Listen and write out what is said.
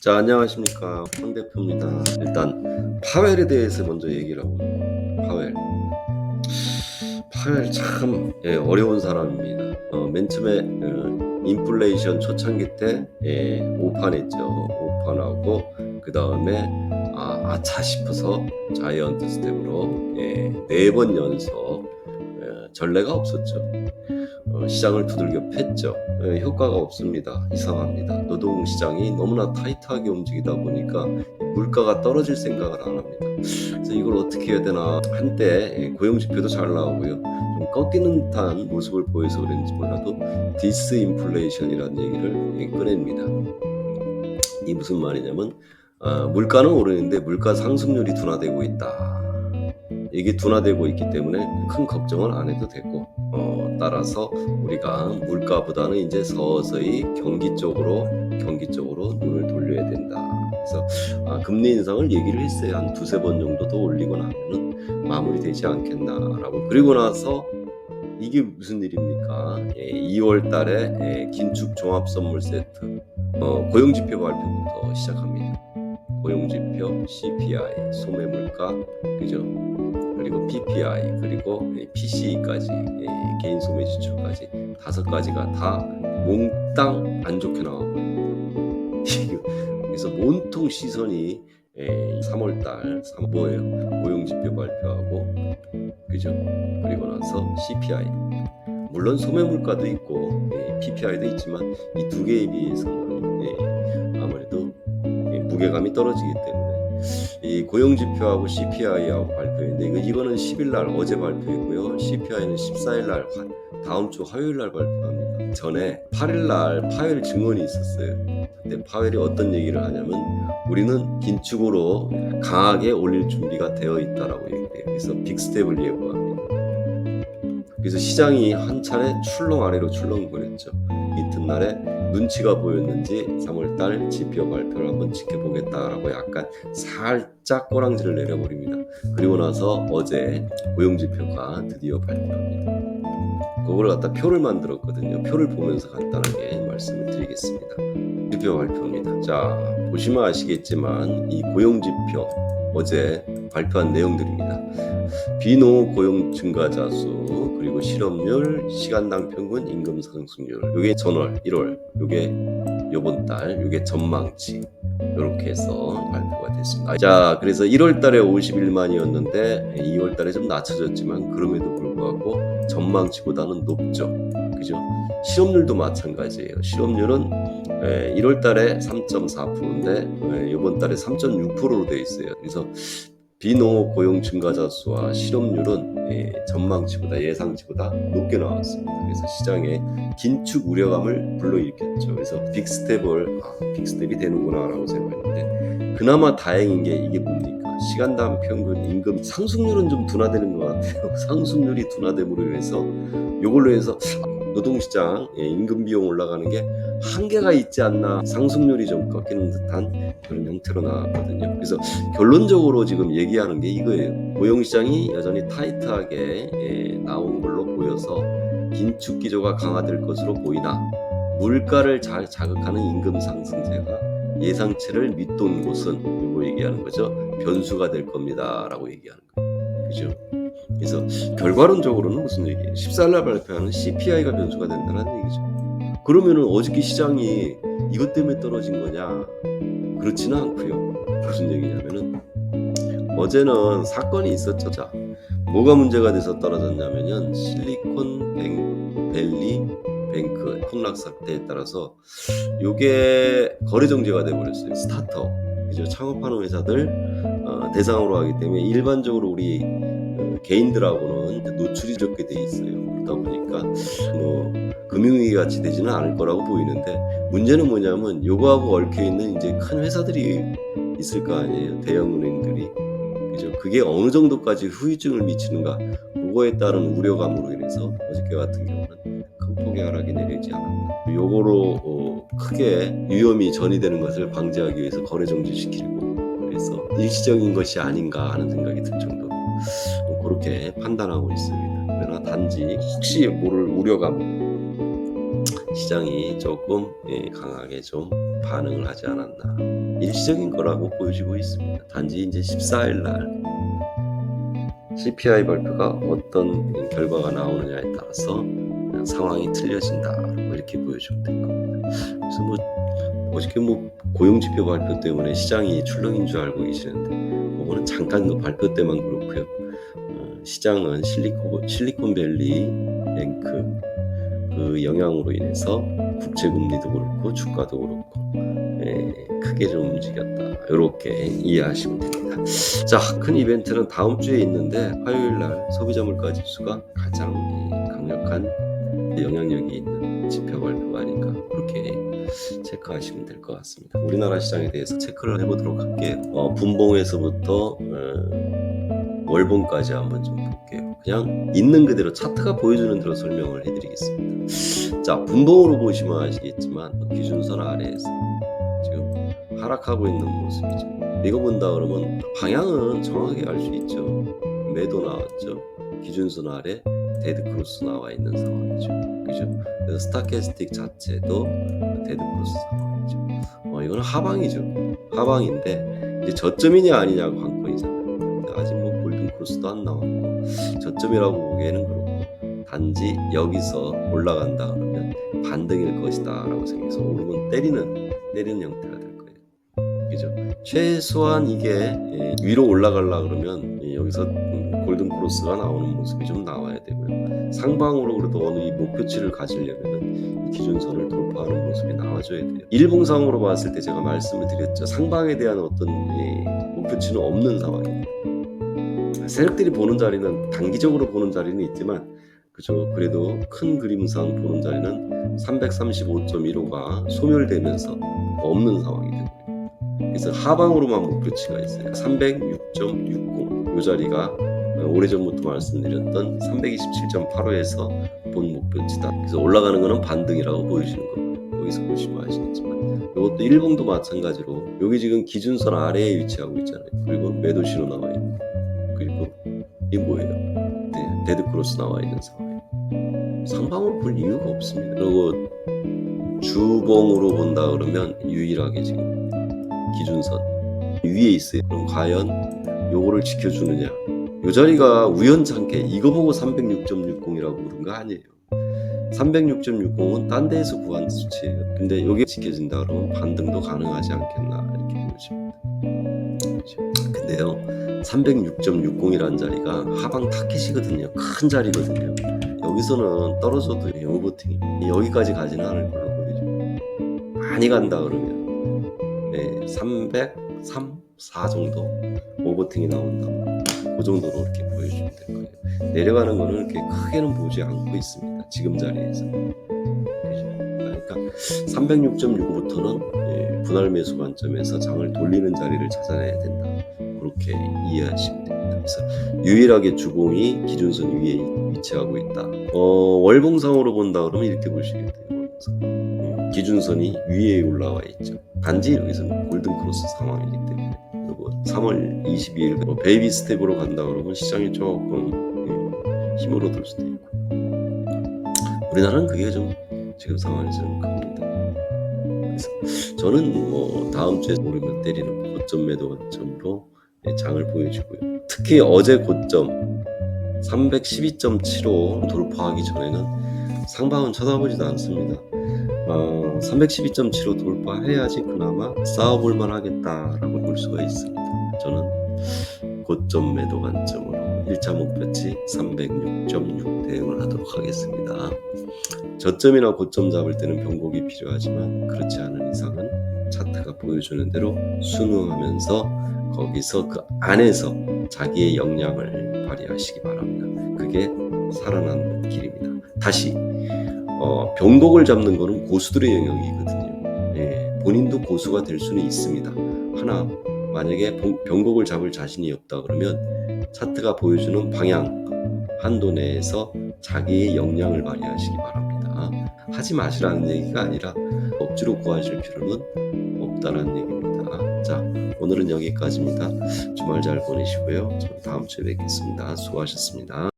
자, 안녕하십니까. 황 대표입니다. 일단 파웰에 대해서 먼저 얘기를 하고. 파웰 참 어려운 사람입니다. 맨 처음에 인플레이션 초창기 때 오판했죠. 오판하고 그 다음에 아차 싶어서 자이언트 스텝으로 4번 연속 전례가 없었죠. 시장을 두들겨 팼죠. 효과가 없습니다. 이상합니다. 노동시장이 너무나 타이트하게 움직이다 보니까 물가가 떨어질 생각을 안 합니다. 그래서 이걸 어떻게 해야 되나. 한때 고용지표도 잘 나오고요. 좀 꺾이는 듯한 모습을 보여서 그런지 몰라도 디스인플레이션이라는 얘기를 꺼냅니다. 이 무슨 말이냐면 물가는 오르는데 물가 상승률이 둔화되고 있다. 이게 둔화되고 있기 때문에 큰 걱정은 안 해도 되고, 따라서 우리가 물가보다는 이제 서서히 경기 쪽으로 눈을 돌려야 된다. 그래서 금리 인상을 얘기를 했어요. 한 두세 번 정도 더 올리고 나면은 마무리되지 않겠나라고. 그리고 나서 이게 무슨 일입니까? 2월 달에 긴축 종합 선물 세트 고용지표 발표부터 시작합니다. 고용지표, CPI, 소매물가, 그죠? 그리고 PPI, 그리고 PCE까지, 개인 소매 지출까지 5가지가 다 몽땅 안 좋게 나와버립니다. 그래서 온통 시선이 3월달 뭐예요? 고용지표 발표하고, 그죠? 그리고 나서 CPI, 물론 소매물가도 있고 PPI도 있지만 이 두 개에 비해서는 아무래도 무게감이 떨어지기 때문에 이 고용지표하고 CPI하고 발표했는데 이거는 10일날 어제 발표했고요. CPI는 14일날 다음 주 화요일날 발표합니다. 전에 8일날 파웰 증언이 있었어요. 근데 파웰이 어떤 얘기를 하냐면 우리는 긴축으로 강하게 올릴 준비가 되어 있다라고 얘기해요. 그래서 빅스텝을 예고합니다. 그래서 시장이 한 차례 출렁 아래로 출렁거렸죠. 이튿날에 눈치가 보였는지 3월달 지표 발표를 한번 지켜보겠다라고 약간 살짝 꼬랑지를 내려버립니다. 그리고 나서 어제 고용지표가 드디어 발표합니다. 그걸 갖다 표를 만들었거든요. 표를 보면서 간단하게 말씀을 드리겠습니다. 지표 발표입니다. 자, 보시면 아시겠지만 이 고용지표 어제 발표한 내용들입니다. 비노 고용 증가자 수, 그리고 실업률, 시간당 평균 임금 상승률, 요게 전월 1월, 요게 요번 달, 요게 전망치, 이렇게 해서 발표가 됐습니다. 자, 그래서 1월 달에 51만이었는데 2월 달에 좀 낮춰졌지만 그럼에도 불구하고 전망치보다는 높죠. 그죠? 실업률도 마찬가지예요. 실업률은 1월 달에 3.4%인데 이번 달에 3.6%로 되어 있어요. 그래서 비농업 고용 증가자 수와 실업률은 전망치보다 예상치보다 높게 나왔습니다. 그래서 시장에 긴축 우려감을 불러일으켰죠. 그래서 빅스텝이 되는구나라고 생각했는데 그나마 다행인 게 이게 뭡니까? 시간당 평균 임금 상승률은 좀 둔화되는 것 같아요. 상승률이 둔화됨으로 인해서 이걸로 해서 노동시장 임금 비용 올라가는 게 한계가 있지 않나, 상승률이 좀 꺾이는 듯한 그런 형태로 나왔거든요. 그래서 결론적으로 지금 얘기하는 게 이거예요. 고용시장이 여전히 타이트하게 나온 걸로 보여서 긴축 기조가 강화될 것으로 보이나 물가를 잘 자극하는 임금 상승세가 예상치를 밑돈 곳은 이거 얘기하는 거죠. 변수가 될 겁니다 라고 얘기하는 거예요. 그죠? 그래서 결과론적으로는 무슨 얘기예요? 14일날 발표하는 CPI가 변수가 된다는 얘기죠. 그러면은 어저께 시장이 이것 때문에 떨어진 거냐? 그렇지는 않고요. 무슨 얘기냐면은 어제는 사건이 있었죠. 자, 뭐가 문제가 돼서 떨어졌냐면은 실리콘밸리 뱅크 폭락 사태에 따라서 요게 거래 정지가 돼 버렸어요. 스타트업, 그죠? 창업하는 회사들 대상으로 하기 때문에 일반적으로 우리 개인들하고는 노출이 적게 돼 있어요. 그러다 보니까 뭐 금융위기 같이 되지는 않을 거라고 보이는데 문제는 뭐냐면 요거하고 얽혀 있는 이제 큰 회사들이 있을 거 아니에요. 대형은행들이. 그죠? 그게 어느 정도까지 후유증을 미치는가, 그거에 따른 우려감으로 인해서 어저께 같은 경우는 큰 폭의 하락이 내리지 않았다. 요거로 크게 위험이 전이되는 것을 방지하기 위해서 거래 정지시키고, 그래서 일시적인 것이 아닌가 하는 생각이 들 정도로 그렇게 판단하고 있습니다. 그러나 단지 혹시 모를 우려감, 시장이 조금 강하게 좀 반응을 하지 않았나, 일시적인 거라고 보여지고 있습니다. 단지 이제 14일 날 CPI 발표가 어떤 결과가 나오느냐에 따라서 상황이 틀려진다, 이렇게 보여주면 될 겁니다. 그래서 어저께 고용지표 발표 때문에 시장이 출렁인 줄 알고 계시는데, 그거는 잠깐 그 발표 때만 그렇고요. 시장은 실리콘밸리 뱅크 그 영향으로 인해서 국채금리도 그렇고 주가도 그렇고 크게 좀 움직였다, 이렇게 이해하시면 됩니다. 자, 큰 이벤트는 다음 주에 있는데, 화요일날 소비자 물가 지수가 가장 강력한 영향력이 있는 지표 발표가 아닌가, 그렇게 체크하시면 될 것 같습니다. 우리나라 시장에 대해서 체크를 해보도록 할게요. 분봉에서부터 월봉까지 한번 좀 볼게요. 그냥 있는 그대로 차트가 보여주는 대로 설명을 해드리겠습니다. 자, 분봉으로 보시면 아시겠지만 기준선 아래에서 지금 하락하고 있는 모습이죠. 이거 본다 그러면 방향은 정확하게 알 수 있죠. 매도 나왔죠. 기준선 아래 데드 크로스 나와 있는 상황이죠. 그죠? 그래서 스타캐스틱 자체도 데드 크로스 상황이죠. 이거는 하방이죠. 하방인데 이제 저점이냐 아니냐고 관건이잖아요. 아직 골든 크로스도 안 나왔고, 저점이라고 보기에는 그렇고, 단지 여기서 올라간다 그러면 반등일 것이다 라고 생각해서 오르면 때리는 형태가 될 거예요. 그죠? 최소한 이게 위로 올라가려 그러면 여기서 골든 크로스가 나오는 모습이 좀 나와야 되고요. 상방으로 그래도 어느 이 목표치를 가지려면 기준선을 돌파하는 모습이 나와줘야 돼요. 일봉상으로 봤을 때 제가 말씀을 드렸죠. 상방에 대한 어떤 목표치는 없는 상황입니다. 세력들이 보는 자리는, 단기적으로 보는 자리는 있지만, 그죠? 그래도 큰 그림상 보는 자리는 335.15가 소멸되면서 없는 상황이 되고요. 그래서 하방으로만 목표치가 있어요. 306.60, 이 자리가 오래전부터 말씀드렸던 327.85에서 본 목표치다. 그래서 올라가는 거는 반등이라고 보여지는 거고요. 여기서 보시면 아시겠지만, 이것도 일봉도 마찬가지로 여기 지금 기준선 아래에 위치하고 있잖아요. 그리고 매도 신호 나와 있고, 그리고 이 뭐예요? 데드 크로스 나와 있는 상황이에요. 상방으로 볼 이유가 없습니다. 그리고 주봉으로 본다 그러면 유일하게 지금 기준선 위에 있어요. 그럼 과연 요거를 지켜주느냐? 요 자리가 우연찮게 이거 보고 306.60이라고 부른 거 아니에요. 306.60은 딴 데에서 구한 수치예요. 근데 요게 지켜진다 그러면 반등도 가능하지 않겠나, 이렇게 보여집니다. 근데요, 306.60이라는 자리가 하방 타켓이거든요. 큰 자리거든요. 여기서는 떨어져도 오버팅이 여기까지 가지는 않을 걸로 보이죠. 많이 간다 그러면 303, 4 정도 오버팅이 나온다, 그 정도로 이렇게 보여주면 될 거예요. 내려가는 거는 이렇게 크게는 보지 않고 있습니다. 지금 자리에서. 그러니까 306.6부터는 분할 매수 관점에서 장을 돌리는 자리를 찾아내야 된다, 그렇게 이해하시면 됩니다. 그래서 유일하게 주봉이 기준선 위에 위치하고 있다. 월봉상으로 본다 그러면 이렇게 보시겠대요. 기준선이 위에 올라와 있죠. 단지 여기서는 골든 크로스 상황이기 때문에. 그리고 3월 22일 베이비 스텝으로 간다 그러면 시장이 조금 힘으로 들 수도 있고, 우리나라는 그게 좀 지금 상황에서는 큽니다. 그래서 저는 다음 주에 오르면 때리는 고점 매도 관점으로 장을 보여주고요. 특히 어제 고점 312.75 돌파하기 전에는 상방은 쳐다보지도 않습니다. 312.75 돌파해야지 그나마 싸워볼만 하겠다라고 볼 수가 있습니다. 저는 고점 매도 관점으로 1차 목표치 306.6 대응을 하도록 하겠습니다. 저점이나 고점 잡을 때는 변곡이 필요하지만, 그렇지 않은 이상은 차트가 보여주는 대로 순응하면서 거기서 그 안에서 자기의 역량을 발휘하시기 바랍니다. 그게 살아남는 길입니다. 다시 변곡을 잡는 거는 고수들의 영역이거든요. 본인도 고수가 될 수는 있습니다. 하나, 만약에 변곡을 잡을 자신이 없다 그러면 차트가 보여주는 방향 한도 내에서 자기의 역량을 발휘하시기 바랍니다. 하지 마시라는 얘기가 아니라 억지로 구하실 필요는 없다는 얘기입니다. 자, 오늘은 여기까지입니다. 주말 잘 보내시고요. 저는 다음 주에 뵙겠습니다. 수고하셨습니다.